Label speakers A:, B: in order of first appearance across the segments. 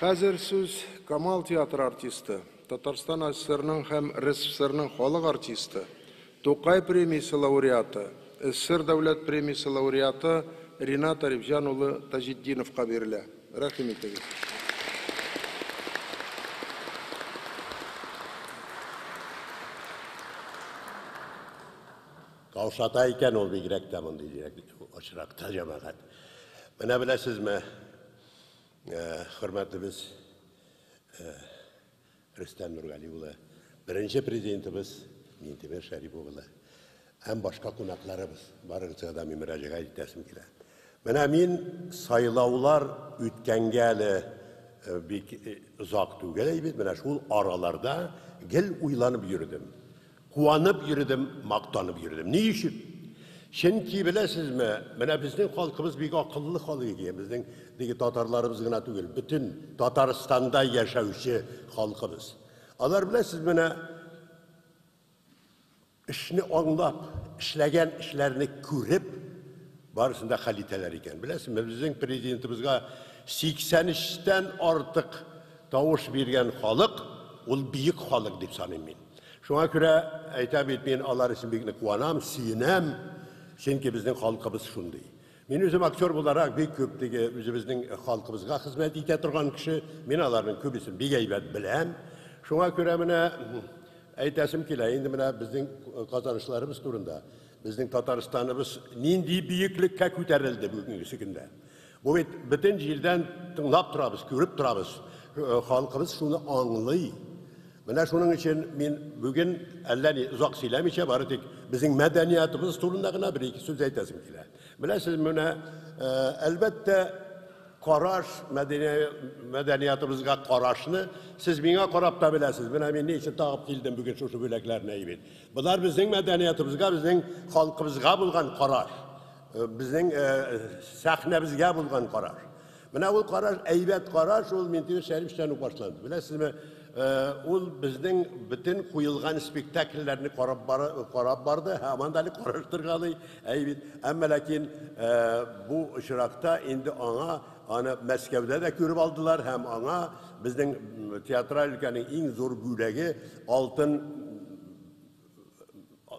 A: Қазір сөз Камал театр артисті, Татарстан СССР-нің һәм РСФСР-нің халық артисті, Тоқай премиясы лауреаты, СССР дәүләт премиясы лауреаты Ринат Арифжан улы Тажиддиновқа берілі. Рахмет егіз.
B: Kavşata iken ol bir girek tamam diyecek. Aşırakta cemaat. Bana bilesiz mi? Hürmetli biz Rüstem Nurgaliyev birinci prezidentimiz Mintimer Şerifoğlu hem başka konaklarımız barıncı da müracaat ettim ki. Bana min sayılavlar ütkengeli bir uzak tügeleybit. Bana şu aralarda gel uylanıp yürüdüm. Kuanıp yürüdüm, maktanıp yürüdüm. Ne işim? Çünkü bilesiniz mi? Bizim halkımız bir akıllı halkı ki. Bizim Tatarlarımız gına tügel. Bütün Tataristan'da yaşayışı halkımız. Onlar bilesiniz mi? İşini anlap, işlegen işlerini körüp, barısında kaliteler iken. Bilesiniz mi? Bizim prezidentimizge 83'ten artık tavuş bergen halk, ol büyük halk deyip sanayım ben. Şuna göre aytab etmeyin Allah için bir kuanam, sinem. Çünkü bizim halkımız şunday. Ben özüm aktör olarak bir köpteki özümüzün halkımızga hizmet ete kişi, ben onların köbüsün bir geybet bilem. Şuna göre bana aytasım ki, şimdi bizim kazanışlarımız durumda. Bizim Tataristanımız nindi büyüklükle köterildi bugünkü günde. Bu bütün yıldan tınlap durabız, görüp durabız. Halkımız şunu anlıyor. Bana şunun için ben bugün ellerini uzak silemişe vardık. Bizim medeniyetimiz turundakına bir iki söz eytesim ki. Bilesiniz bana elbette karaş, medeniyetimizde karaşını siz bana karab da bilesiniz. Ben ne için tağıp geldim bugün şu böleklerine iyi. Bunlar bizim medeniyetimizde, bizim halkımızda bulgan karaş. Bizim sahnemizde bulgan karaş. Bana o karaş, eybet karaş, o Mintimer Şerif'ten başlandı. Bilesiniz mi? Ol bizden bütün koyulgan spektaküllerini karab bardı, hemen de karıştırgalı. Ama lakin bu ışırakta indi ana Moskov'da da görüp aldılar, hem ana bizden tiyatral ülkenin en zor büyüğü altın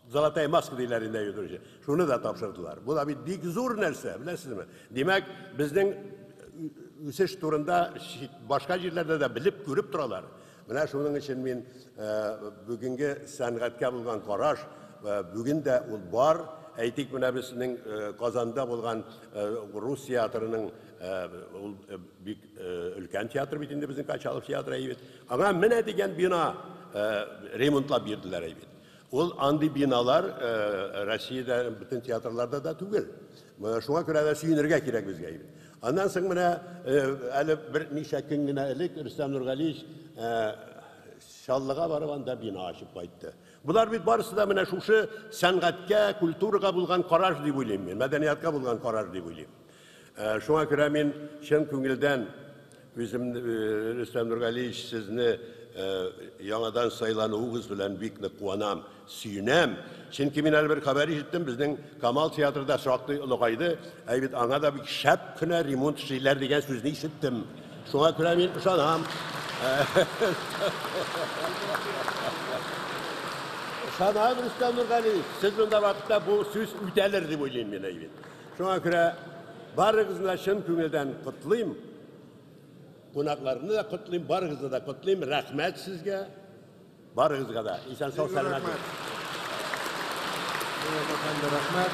B: Zalatay Mask dillerinde yürüyecek. Şunu da tapşırdılar. Bu da bir dik zor nerse, bilesiniz mi? Demek bizden üseş turunda başka yerlerde de bilip görüp durarlar. Buna şunun için ben bugünkü sanatga bulgan karaş, bugün de var. Aytik buna bizning Kazanda bulgan Rus tiyatrının ülken tiyatr bitinde bizim kaçalıp tiyatro evet. Ama mene degen bina remontlap berdiler evet. Ol andi binalar Rusya'da bütün tiyatrolarda da tügel. Şuna göre de suyunurga kerak bizga evet. Ondan sonra ali bir neçe gün gene elik Rüstem Nurgaliyev Şallığa barıganda bina açıp kayıttı. Bunlar bir barısı da mene şuşu sanatga, kulturaga bulgan karaş deyip oyluyum ben. Medeniyatga bulgan karaş deyip oyluyum. Şuna göre men şen köngülden bizim Rüstem Nurgaliyev sizni yanadan sayılanığınız bilen büyük kuanam, suyunam. Çünkü men bir haber işittim bizden Kamal Tiyatro'da sürekli olağaydı. Evet, ana da bir şap küne remont şeyler degen sözünü işittim. Şuna göre men uşanam. Şanam Rüstem Nurgaliyev, siz bunda vakitte bu söz ütelir deyip oyluyum ben evet. Şuna göre barınızla şın köngülden kutlayayım. Konaklarını da kutlayayım, barınızı da kutlayayım. Rahmet sizge, barınızga da. İnsan sağ selamet.
A: Rahmet.